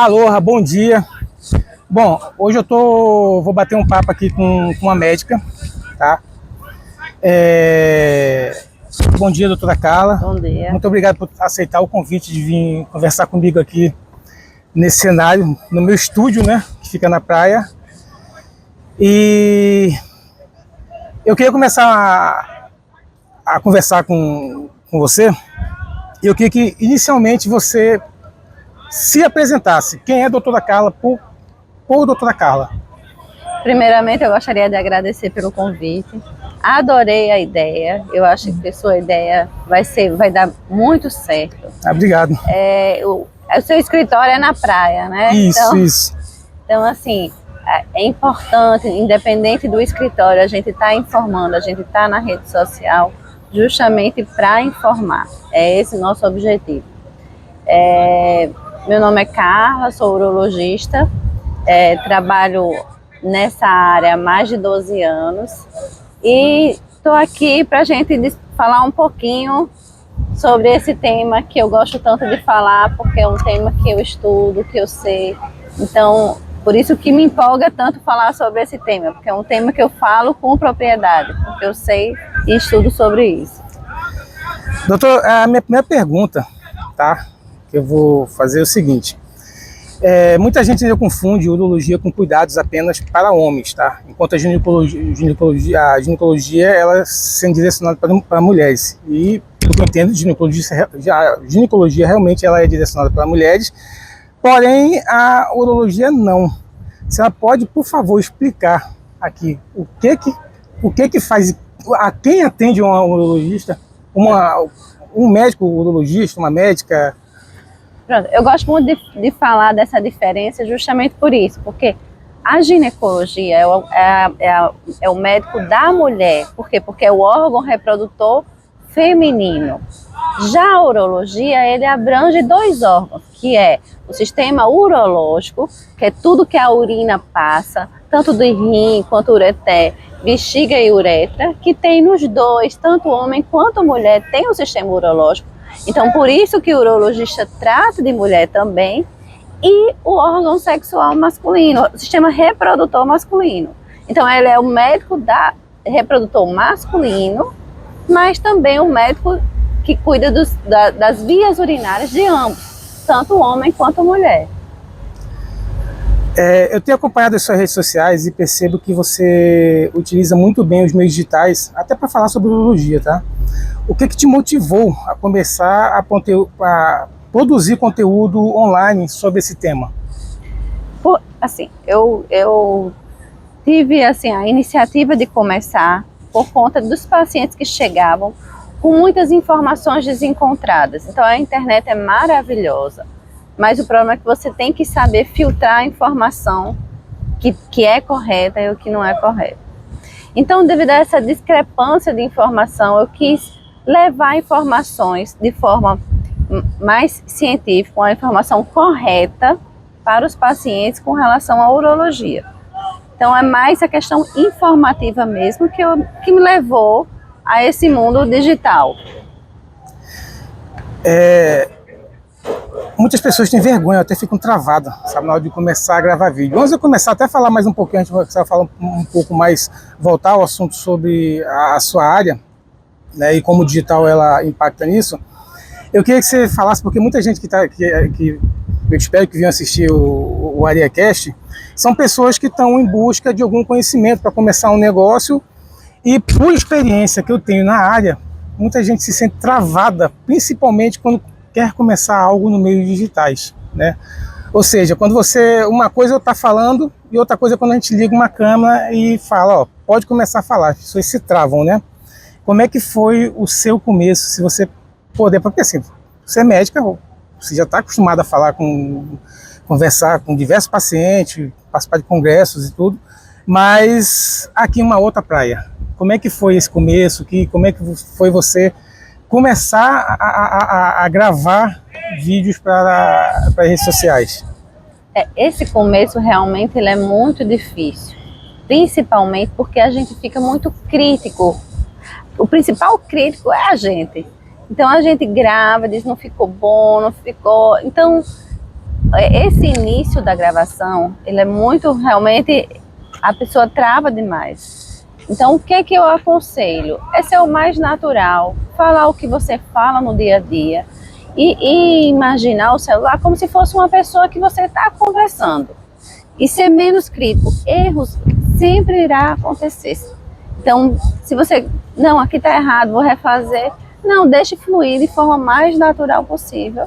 Aloha, bom dia. Bom, hoje vou bater um papo aqui com uma médica, tá? Bom dia, doutora Carla. Bom dia. Muito obrigado por aceitar o convite de vir conversar comigo aqui nesse cenário, no meu estúdio, né? Que fica na praia. E eu queria começar a conversar com você. Eu queria que inicialmente você se apresentasse. Quem é a doutora Carla por doutora Carla? Primeiramente, eu gostaria de agradecer pelo convite. Adorei a ideia. Eu acho que a sua ideia vai dar muito certo. Obrigado. O seu escritório é na praia, né? Isso. Então, assim, é importante, independente do escritório, a gente está informando, a gente está na rede social, justamente para informar. É esse o nosso objetivo. Meu nome é Carla, sou urologista, trabalho nessa área há mais de 12 anos e estou aqui para a gente falar um pouquinho sobre esse tema que eu gosto tanto de falar, porque é um tema que eu estudo, que eu sei. Então, por isso que me empolga tanto falar sobre esse tema, porque é um tema que eu falo com propriedade, porque eu sei e estudo sobre isso. Doutor, a minha primeira pergunta, tá? Que eu vou fazer é o seguinte. Muita gente ainda confunde urologia com cuidados apenas para homens, tá? Enquanto a ginecologia ela sendo direcionada para mulheres. E, pelo que eu entendo, a ginecologia realmente ela é direcionada para mulheres, porém a urologia não. Você pode, por favor, explicar aqui o que faz, a quem atende um urologista, um médico urologista, uma médica? Pronto, eu gosto muito de falar dessa diferença justamente por isso, porque a ginecologia é o médico da mulher. Por quê? Porque é o órgão reprodutor feminino. Já a urologia, ele abrange dois órgãos, que é o sistema urológico, que é tudo que a urina passa, tanto do rim quanto ureter, bexiga e uretra, que tem nos dois, tanto homem quanto mulher tem o sistema urológico. Então, por isso que o urologista trata de mulher também, e o órgão sexual masculino, o sistema reprodutor masculino. Então, ele é o médico reprodutor masculino, mas também o médico que cuida das vias urinárias de ambos, tanto homem quanto mulher. Eu tenho acompanhado as suas redes sociais e percebo que você utiliza muito bem os meios digitais, até para falar sobre urologia, tá? O que te motivou a começar a produzir conteúdo online sobre esse tema? Assim, eu tive assim, a iniciativa de começar por conta dos pacientes que chegavam com muitas informações desencontradas. Então a internet é maravilhosa, mas o problema é que você tem que saber filtrar a informação que é correta e o que não é correto. Então, devido a essa discrepância de informação, eu quis levar informações de forma mais científica, uma informação correta para os pacientes com relação à urologia. Então, é mais a questão informativa mesmo que me levou a esse mundo digital. Muitas pessoas têm vergonha, até ficam travadas, sabe, na hora de começar a gravar vídeo. Antes de eu começar até a falar mais um pouquinho, a gente vai falar um pouco mais, voltar ao assunto sobre a sua área, né, e como o digital ela impacta nisso. Eu queria que você falasse, porque muita gente que eu espero que venham assistir o AreaCast, são pessoas que estão em busca de algum conhecimento para começar um negócio, e por experiência que eu tenho na área, muita gente se sente travada, principalmente quando quer começar algo no meio digitais, né? Ou seja, quando uma coisa está falando e outra coisa quando a gente liga uma câmera e fala, ó, pode começar a falar, as pessoas se travam, né? Como é que foi o seu começo, se você puder, porque assim, você é médica, você já está acostumada a conversar com diversos pacientes, participar de congressos e tudo, mas aqui em uma outra praia, como é que foi esse começo, como é que foi você começar a gravar vídeos para redes sociais? Esse começo realmente ele é muito difícil, principalmente porque a gente fica muito crítico. O principal crítico é a gente. Então a gente grava, diz não ficou bom, não ficou. Então esse início da gravação, ele é muito, realmente, a pessoa trava demais. Então, o que é que eu aconselho? É ser o mais natural, falar o que você fala no dia a dia e imaginar o celular como se fosse uma pessoa que você está conversando. E ser menos crítico. Erros sempre irá acontecer. Então, se você, não, aqui está errado, vou refazer. Não, deixe fluir de forma mais natural possível.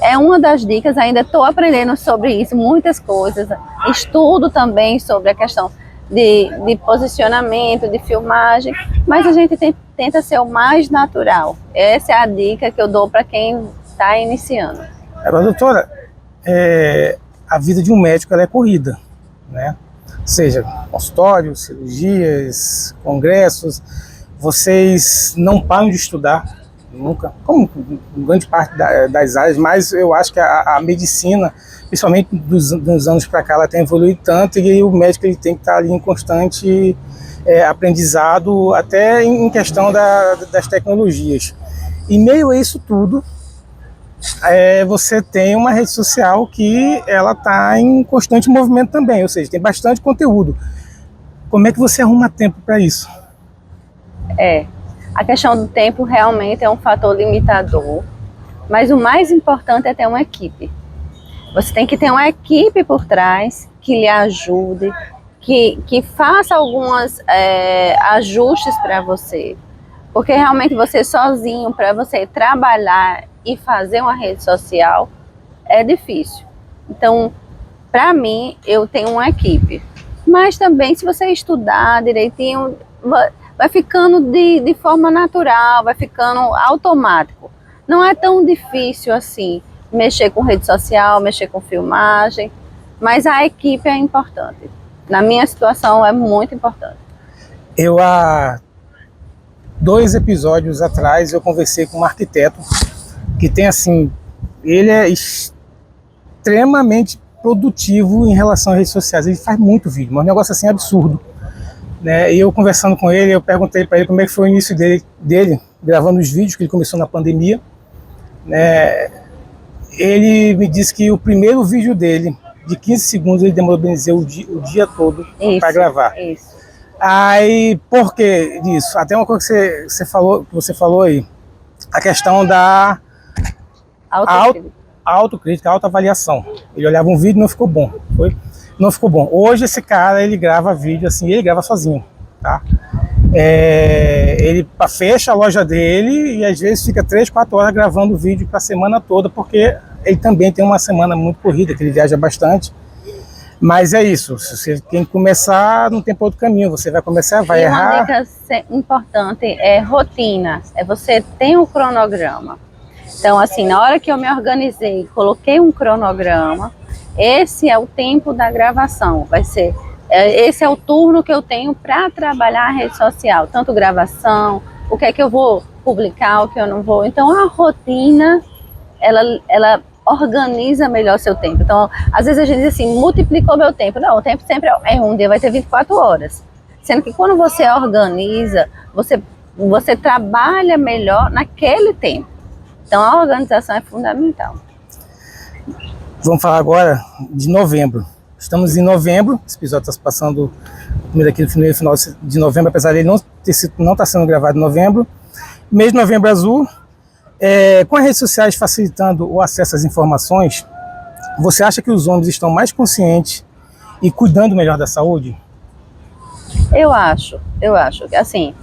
É uma das dicas, ainda estou aprendendo sobre isso, muitas coisas. Estudo também sobre a questão de posicionamento, de filmagem, mas a gente tenta ser o mais natural. Essa é a dica que eu dou para quem está iniciando. Agora, doutora, a vida de um médico ela é corrida, né? Seja consultório, cirurgias, congressos, vocês não param de estudar, nunca, como grande parte das áreas, mas eu acho que a medicina, principalmente dos anos para cá, ela tem evoluído tanto e o médico ele tem que estar ali em constante aprendizado, até em questão das tecnologias. E meio a isso tudo, você tem uma rede social que ela está em constante movimento também, ou seja, tem bastante conteúdo. Como é que você arruma tempo para isso? A questão do tempo realmente é um fator limitador, mas o mais importante é ter uma equipe. Você tem que ter uma equipe por trás que lhe ajude, que faça alguns ajustes para você, porque realmente você sozinho, para você trabalhar e fazer uma rede social, é difícil. Então, para mim, eu tenho uma equipe. Mas também, se você estudar direitinho, vai ficando de forma natural, vai ficando automático. Não é tão difícil assim, mexer com rede social, mexer com filmagem, mas a equipe é importante. Na minha situação, é muito importante. Eu, há 2 episódios atrás, eu conversei com um arquiteto que tem assim, ele é extremamente produtivo em relação às redes sociais, ele faz muito vídeo, mas é um negócio assim absurdo, né? E eu conversando com ele, eu perguntei para ele como é que foi o início dele gravando os vídeos, que ele começou na pandemia, né? Ele me disse que o primeiro vídeo dele, de 15 segundos, ele demorou bem dizer o dia todo para gravar. Isso. Aí, por que disso? Até uma coisa que você falou aí, a questão da autocrítica, autoavaliação. Ele olhava um vídeo e não ficou bom. Não ficou bom. Hoje esse cara, ele grava vídeo assim, ele grava sozinho, tá? Ele fecha a loja dele e às vezes fica 3, 4 horas gravando vídeo para a semana toda, porque ele também tem uma semana muito corrida, que ele viaja bastante. Mas é isso, se você tem que começar, não tem para outro caminho, você vai começar, vai errar. Uma dica importante é rotina, você tem um cronograma. Então, assim, na hora que eu me organizei, coloquei um cronograma, esse é o tempo da gravação, esse é o turno que eu tenho para trabalhar a rede social, tanto gravação, o que é que eu vou publicar, o que eu não vou. Então, a rotina, ela organiza melhor seu tempo. Então, às vezes a gente diz assim, multiplicou meu tempo. Não, o tempo sempre um dia vai ter 24 horas. Sendo que quando você organiza, você trabalha melhor naquele tempo. Então, a organização é fundamental. Vamos falar agora de novembro. Estamos em novembro, esse episódio está se passando no primeiro final de novembro, apesar de ele não estar sendo gravado em novembro. Mês de novembro azul. Com as redes sociais facilitando o acesso às informações, você acha que os homens estão mais conscientes e cuidando melhor da saúde? Eu acho que assim,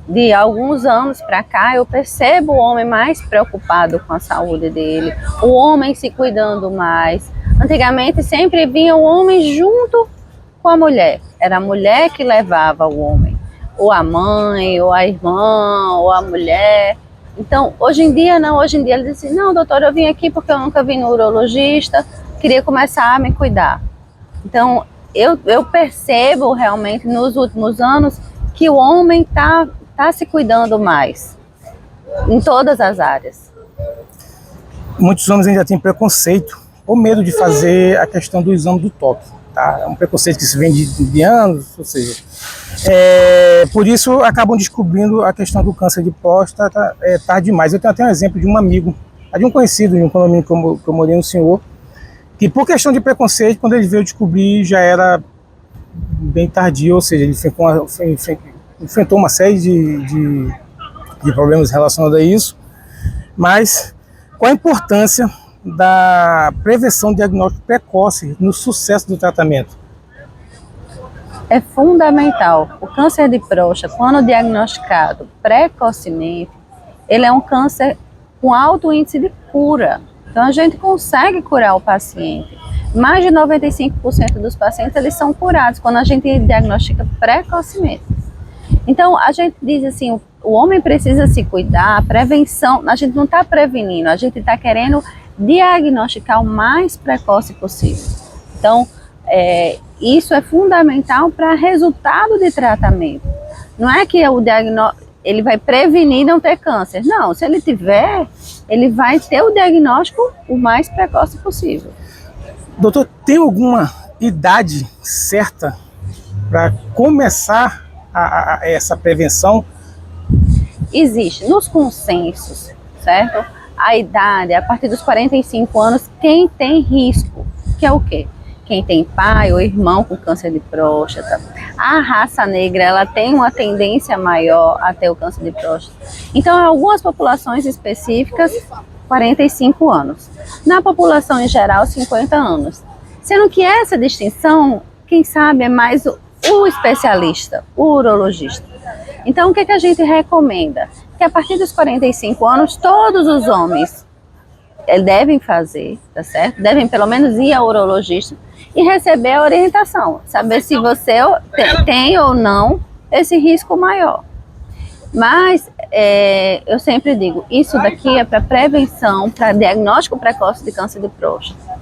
de alguns anos para cá, eu percebo o homem mais preocupado com a saúde dele, o homem se cuidando mais. Antigamente sempre vinha o homem junto com a mulher, era a mulher que levava o homem, ou a mãe, ou a irmã, ou a mulher. Então, hoje em dia não, hoje em dia ele diz assim, não, doutor, eu vim aqui porque eu nunca vi no urologista, queria começar a me cuidar. Então, eu percebo realmente nos últimos anos que o homem tá se cuidando mais, em todas as áreas. Muitos homens ainda têm preconceito ou medo de fazer a questão do exame do toque, tá? É um preconceito que se vem de anos, ou seja, por isso acabam descobrindo a questão do câncer de próstata tarde demais. Eu tenho até um exemplo de um amigo, de um conhecido, de um condomínio que eu morei no senhor, que por questão de preconceito, quando ele veio descobrir, já era bem tardio, ou seja, ele enfrentou uma série de problemas relacionados a isso. Mas qual a importância da prevenção diagnóstico precoce no sucesso do tratamento? É fundamental. O câncer de próstata, quando diagnosticado precocemente, ele é um câncer com alto índice de cura. Então a gente consegue curar o paciente. Mais de 95% dos pacientes eles são curados quando a gente diagnostica precocemente. Então a gente diz assim, o homem precisa se cuidar, a prevenção, a gente não está prevenindo, a gente está querendo diagnosticar o mais precoce possível. Então isso é fundamental para resultado de tratamento. Não é que o diagnóstico ele vai prevenir não ter câncer. Não, se ele tiver, ele vai ter o diagnóstico o mais precoce possível. Doutor, tem alguma idade certa para começar essa prevenção? Existe nos consensos, certo? A idade, a partir dos 45 anos, quem tem risco, que é o quê? Quem tem pai ou irmão com câncer de próstata. A raça negra, ela tem uma tendência maior a ter o câncer de próstata. Então, em algumas populações específicas, 45 anos. Na população em geral, 50 anos. Sendo que essa distinção, quem sabe, é mais o especialista, o urologista. Então, o que a gente recomenda? Que a partir dos 45 anos, todos os homens devem fazer, tá certo? Devem pelo menos ir ao urologista e receber a orientação, saber se você tem ou não esse risco maior. Mas eu sempre digo, isso daqui é para prevenção, para diagnóstico precoce de câncer de próstata.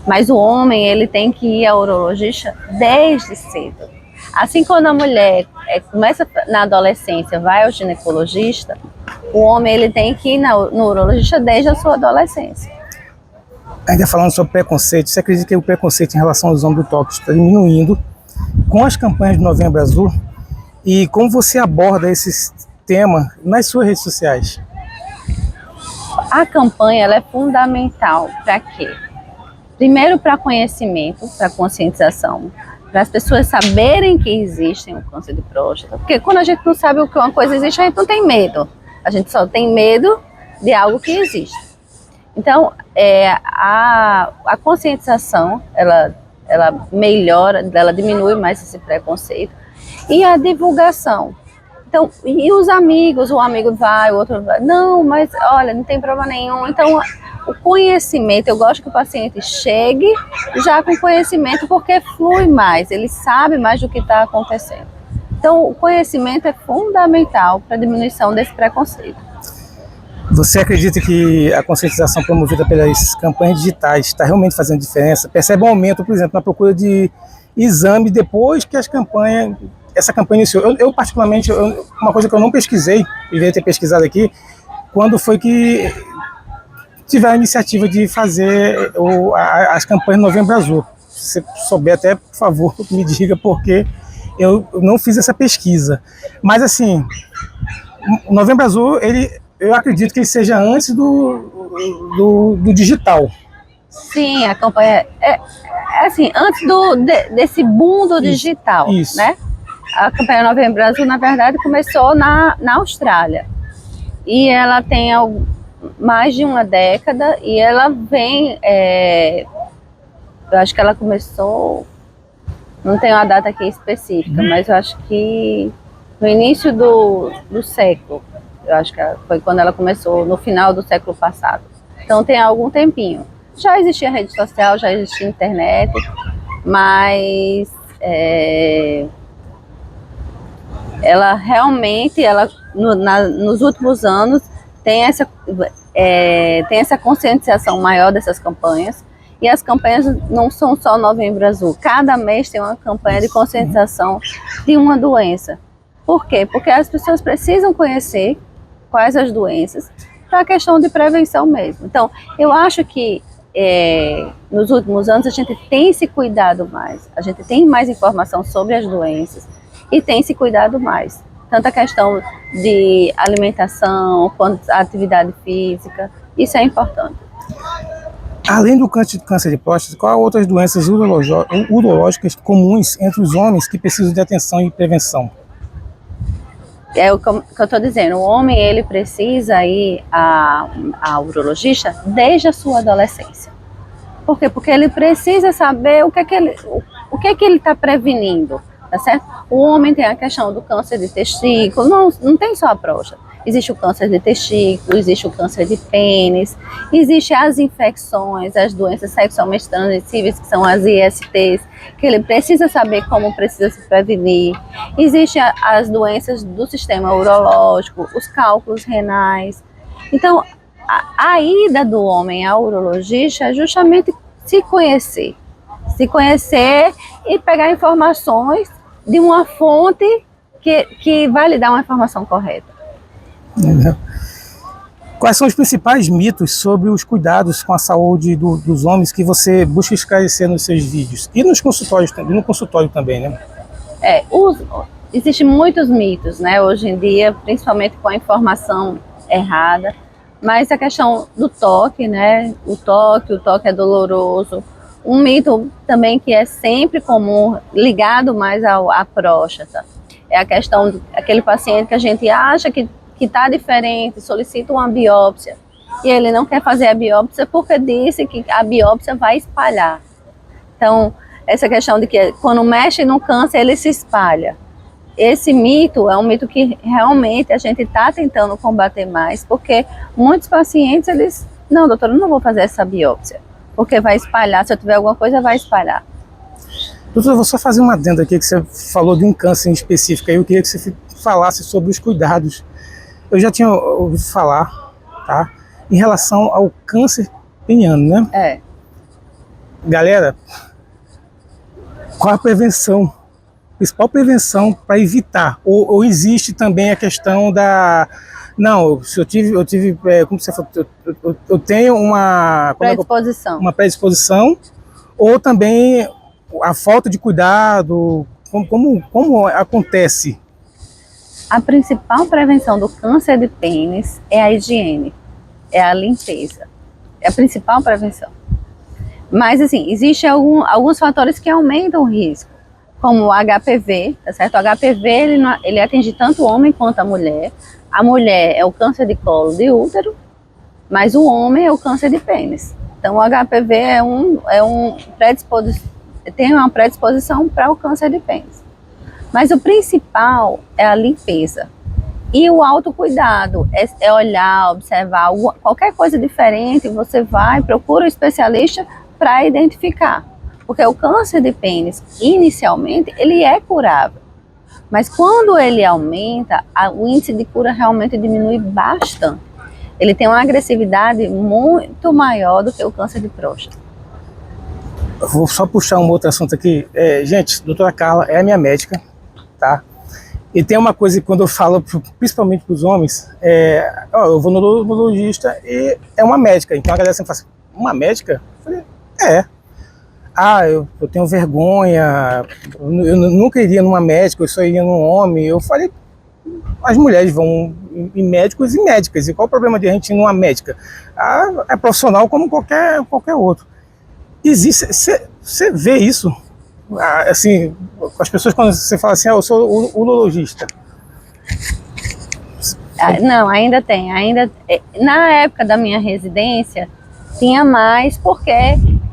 Mas o homem, ele tem que ir ao urologista desde cedo. Assim, quando a mulher começa na adolescência, vai ao ginecologista, o homem ele tem que ir no urologista desde a sua adolescência. Ainda falando sobre preconceito, você acredita que o preconceito em relação aos homens do toque está diminuindo com as campanhas de Novembro Azul? E como você aborda esse tema nas suas redes sociais? A campanha ela é fundamental para quê? Primeiro, para conhecimento, para conscientização, para as pessoas saberem que existem o câncer de próstata. Porque quando a gente não sabe o que uma coisa existe, a gente não tem medo. A gente só tem medo de algo que existe. Então, a conscientização, ela melhora, ela diminui mais esse preconceito. E a divulgação. Então, e os amigos, o amigo vai, o outro vai. Não, mas olha, não tem problema nenhum. Então, o conhecimento, eu gosto que o paciente chegue já com conhecimento, porque flui mais, ele sabe mais do que está acontecendo. Então, o conhecimento é fundamental para a diminuição desse preconceito. Você acredita que a conscientização promovida pelas campanhas digitais está realmente fazendo diferença? Percebe um aumento, por exemplo, na procura de exame depois que essa campanha iniciou? Eu particularmente, uma coisa que eu não pesquisei, deveria ter pesquisado aqui, quando foi que tiveram a iniciativa de fazer as campanhas de Novembro Azul. Se você souber até, por favor, me diga, porque eu não fiz essa pesquisa. Mas assim, o Novembro Azul, eu acredito que ele seja antes do digital. Sim, a campanha é assim, antes desse boom do digital, isso. Né? A campanha Novembro Azul, na verdade, começou na Austrália. E ela tem mais de uma década e ela vem, eu acho que ela começou, não tenho a data aqui específica, mas eu acho que no início do século, eu acho que foi quando ela começou, no final do século passado. Então tem algum tempinho. Já existia rede social, já existia internet, mas ela realmente, nos últimos anos, tem essa conscientização maior dessas campanhas. E as campanhas não são só Novembro Azul. Cada mês tem uma campanha de conscientização de uma doença. Por quê? Porque as pessoas precisam conhecer quais as doenças para a questão de prevenção mesmo. Então, eu acho que nos últimos anos a gente tem se cuidado mais. A gente tem mais informação sobre as doenças e tem se cuidado mais. Tanto a questão de alimentação, quanto a atividade física, isso é importante. Além do câncer de próstata, quais outras doenças urológicas comuns entre os homens que precisam de atenção e prevenção? É o que eu estou dizendo, o homem ele precisa ir a urologista desde a sua adolescência. Por quê? Porque ele precisa saber o que é que ele está prevenindo, tá certo? O homem tem a questão do câncer de testículo, não tem só a próstata. Existe o câncer de testículo, existe o câncer de pênis, existe as infecções, as doenças sexualmente transmissíveis, que são as ISTs, que ele precisa saber como precisa se prevenir. Existem as doenças do sistema urológico, os cálculos renais. Então, a ida do homem ao urologista é justamente se conhecer e pegar informações de uma fonte que vai lhe dar uma informação correta. Quais são os principais mitos sobre os cuidados com a saúde dos homens que você busca esclarecer nos seus vídeos? E no consultório também, né? Existem muitos mitos, né, hoje em dia, principalmente com a informação errada, mas a questão do toque, né, o toque é doloroso. Um mito também que é sempre comum, ligado mais à próstata, é a questão daquele paciente que a gente acha que está diferente, solicita uma biópsia, e ele não quer fazer a biópsia porque disse que a biópsia vai espalhar. Então, essa questão de que quando mexe no câncer, ele se espalha. Esse mito é um mito que realmente a gente está tentando combater mais, porque muitos pacientes, não, doutora, eu não vou fazer essa biópsia, porque vai espalhar, se eu tiver alguma coisa, vai espalhar. Doutora, eu vou só fazer uma adenda aqui, que você falou de um câncer em específico, aí eu queria que você falasse sobre os cuidados. Eu já tinha ouvido falar, tá, em relação ao câncer peniano, né? Galera, qual a prevenção? Principal prevenção para evitar? Ou existe também a questão da... Não, se eu tive como você falou, eu tenho uma predisposição, ou também a falta de cuidado, como acontece? A principal prevenção do câncer de pênis é a higiene, é a limpeza, é a principal prevenção. Mas assim, existem alguns fatores que aumentam o risco, como o HPV, tá certo? O HPV ele atinge tanto o homem quanto a mulher. A mulher é o câncer de colo de útero, mas o homem é o câncer de pênis. Então o HPV tem uma predisposição para o câncer de pênis. Mas o principal é a limpeza. E o autocuidado, é olhar, observar qualquer coisa diferente, você vai, procura um especialista para identificar. Porque o câncer de pênis, inicialmente, ele é curável. Mas quando ele aumenta, o índice de cura realmente diminui bastante. Ele tem uma agressividade muito maior do que o câncer de próstata. Eu vou só puxar um outro assunto aqui. Gente, a doutora Carla é a minha médica, tá? E tem uma coisa que quando eu falo, principalmente para os homens, eu vou no urologista e é uma médica. Então a galera sempre fala assim, uma médica? Eu falei, eu tenho vergonha, eu nunca iria numa médica, eu só iria num homem. Eu falei, as mulheres vão em médicos e médicas, e qual o problema de a gente ir numa médica? É profissional como qualquer outro. Existe, você vê isso, assim, com as pessoas quando você fala assim, eu sou urologista. Não, ainda tem, na época da minha residência, tinha mais, porque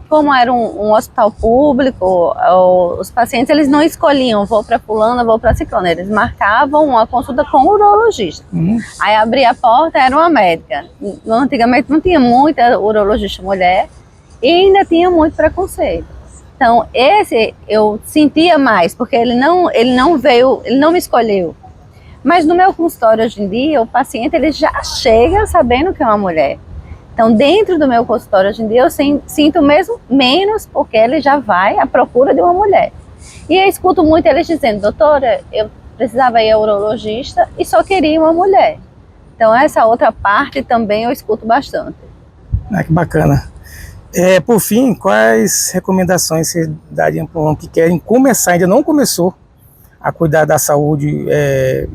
como era um hospital público, os pacientes eles não escolhiam, vou para fulana, vou para ciclana, eles marcavam uma consulta com o urologista. Aí abria a porta, era uma médica. Antigamente não tinha muita urologista mulher e ainda tinha muito preconceito. Então esse eu sentia mais, porque ele não me escolheu. Mas no meu consultório hoje em dia, o paciente ele já chega sabendo que é uma mulher. Então, dentro do meu consultório hoje em dia, eu sinto mesmo menos, porque ele já vai à procura de uma mulher. E eu escuto muito eles dizendo, doutora, eu precisava ir ao urologista e só queria uma mulher. Então, essa outra parte também eu escuto bastante. Que bacana. Por fim, quais recomendações você daria para um homem que querem começar, ainda não começou, a cuidar da saúde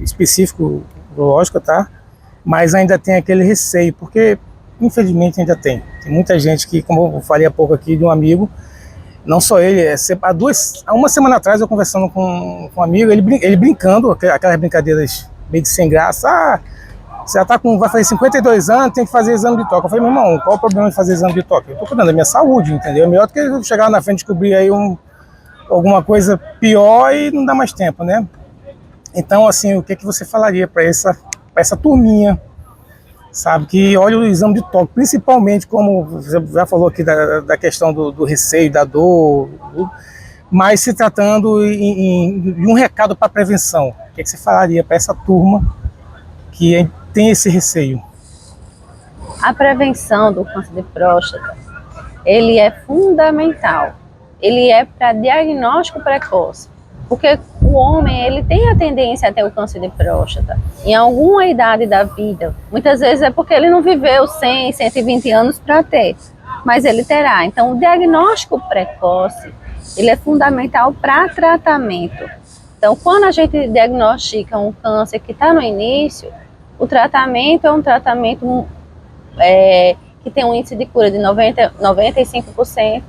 específico, lógico, tá? Mas ainda tem aquele receio, porque infelizmente ainda tem. Tem muita gente que, como eu falei há pouco aqui de um amigo, não só ele, há uma semana atrás eu conversando com um amigo, ele brincando, aquelas brincadeiras meio de sem graça, você já vai fazer 52 anos, tem que fazer exame de toque. Eu falei, meu irmão, qual o problema de fazer exame de toque? Eu tô cuidando da minha saúde, entendeu? É melhor do que eu chegar na frente e descobrir aí alguma coisa pior e não dá mais tempo, né? Então, assim, o que você falaria para essa turminha, sabe, que olha o exame de toque, principalmente, como você já falou aqui da questão do receio, da dor, mas se tratando de um recado para prevenção, o que você falaria para essa turma que tem esse receio? A prevenção do câncer de próstata, ele é fundamental. Ele é para diagnóstico precoce, porque o homem, ele tem a tendência a ter o câncer de próstata em alguma idade da vida. Muitas vezes é porque ele não viveu 100, 120 anos para ter, mas ele terá. Então, o diagnóstico precoce, ele é fundamental para tratamento. Então, quando a gente diagnostica um câncer que está no início, o tratamento é um tratamento que tem um índice de cura de 95%.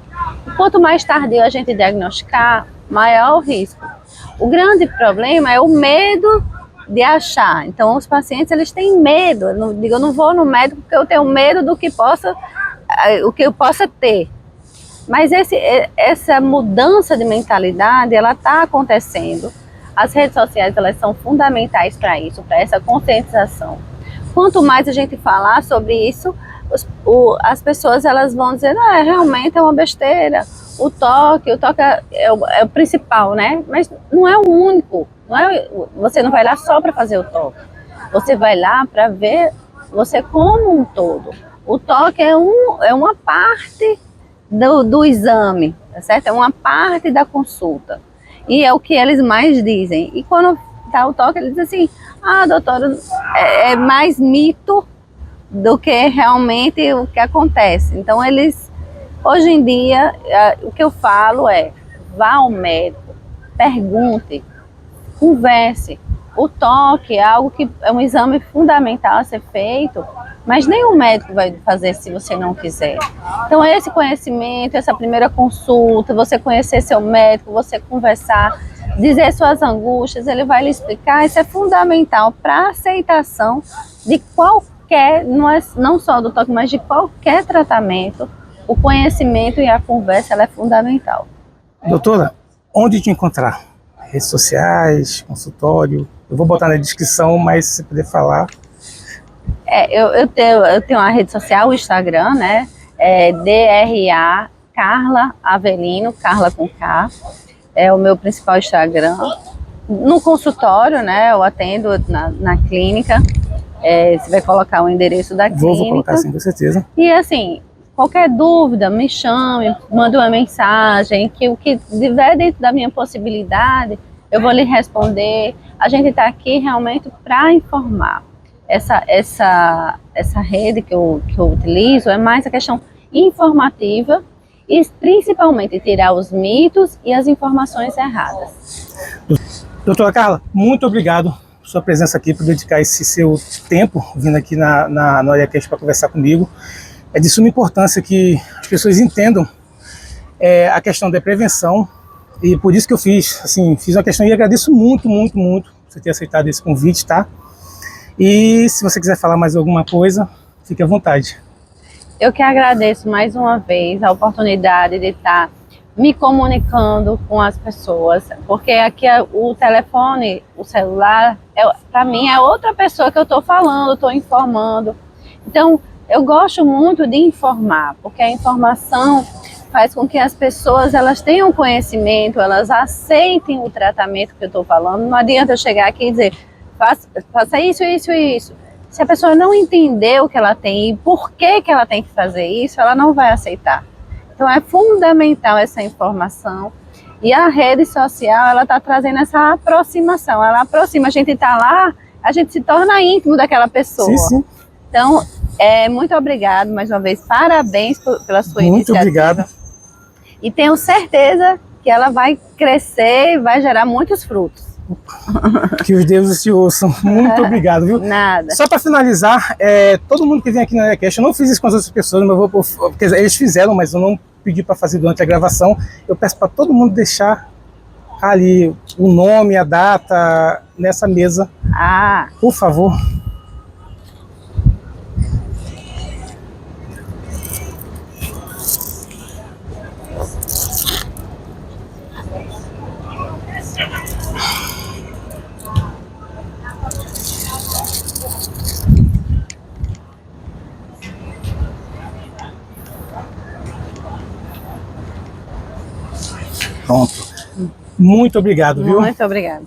E quanto mais tardio a gente diagnosticar, maior o risco. O grande problema é o medo de achar. Então, os pacientes, eles têm medo. Eu não vou no médico porque eu tenho medo do que eu possa ter. Mas essa mudança de mentalidade, ela está acontecendo. As redes sociais, elas são fundamentais para isso, para essa conscientização. Quanto mais a gente falar sobre isso, as pessoas, elas vão dizer, realmente é uma besteira. O toque é o principal, né? Mas não é o único. Você não vai lá só para fazer o toque. Você vai lá para ver você como um todo. O toque é uma parte do exame, tá certo? É uma parte da consulta. E é o que eles mais dizem. E quando tá o toque, eles dizem assim, doutora, é mais mito do que realmente o que acontece. Então, hoje em dia, o que eu falo é, vá ao médico, pergunte, converse. O toque é algo que é um exame fundamental a ser feito, mas nenhum médico vai fazer se você não quiser. Então, esse conhecimento, essa primeira consulta, você conhecer seu médico, você conversar, dizer suas angústias, ele vai lhe explicar, isso é fundamental para a aceitação de qualquer, não só do toque, mas de qualquer tratamento. O conhecimento e a conversa, ela é fundamental. Doutora, onde te encontrar? Redes sociais, consultório? Eu vou botar na descrição, mas se você puder falar. Eu tenho uma rede social, o Instagram, né? DRA Carla Avelino, Carla com K. É o meu principal Instagram. No consultório, né? Eu atendo na clínica. Você vai colocar o endereço da clínica. Vou colocar sim, com certeza. E assim, qualquer dúvida, me chame, manda uma mensagem, que o que tiver dentro da minha possibilidade, eu vou lhe responder. A gente está aqui realmente para informar. Essa rede que eu utilizo é mais a questão informativa e principalmente tirar os mitos e as informações erradas. Doutora Carla, muito obrigado por sua presença aqui, por dedicar esse seu tempo vindo aqui na OreaCast para conversar comigo. É de suma importância que as pessoas entendam a questão da prevenção, e por isso que eu fiz uma questão, e agradeço muito, muito, muito por você ter aceitado esse convite, tá? E se você quiser falar mais alguma coisa, fique à vontade. Eu que agradeço mais uma vez a oportunidade de estar me comunicando com as pessoas, porque aqui o telefone, o celular, para mim é outra pessoa que eu estou falando, estou informando. Então, eu gosto muito de informar, porque a informação faz com que as pessoas, elas tenham conhecimento, elas aceitem o tratamento que eu estou falando. Não adianta eu chegar aqui e dizer, faça isso, isso e isso. Se a pessoa não entender o que ela tem e por que ela tem que fazer isso, ela não vai aceitar. Então é fundamental essa informação. E a rede social, ela está trazendo essa aproximação. Ela aproxima, a gente está lá, a gente se torna íntimo daquela pessoa. Sim, sim. Então, muito obrigado mais uma vez. Parabéns pela sua iniciativa. Muito obrigado. E tenho certeza que ela vai crescer e vai gerar muitos frutos. Que os deuses te ouçam. Muito obrigado, viu? Nada. Só para finalizar, todo mundo que vem aqui na Arecast, eu não fiz isso com as outras pessoas, mas quer dizer, eles fizeram, mas eu não pedi para fazer durante a gravação. Eu peço para todo mundo deixar ali o nome, a data nessa mesa, por favor. Pronto. Muito obrigado, viu? Muito obrigada.